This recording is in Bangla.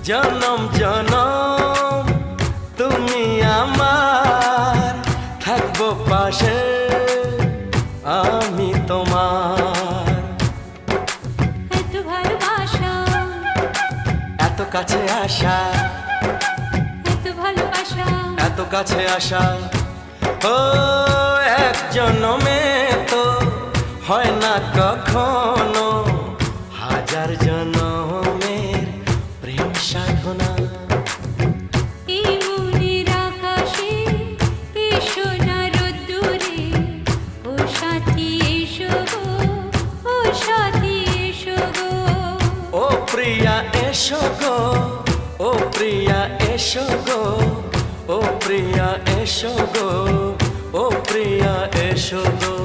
জনম জনম তুমি আমার, থাকবো পাশে আমি তোমার। এত ভালোবাসা, এত কাছে আসা, এত ভালোবাসা, এত কাছে আসা, ও এক জনমে তো হয় না কখনো, হাজার জনমের প্রেম সাধনা। এই মনের আকাশে এসো না রোদ্দুরে, ও সাথী এসো গো, ও সাথী এসো গো। ও প্রিয়া এসো গো, ও প্রিয়া এসো গো, ও প্রিয়া এসো গো, ও প্রিয়া এসো গো।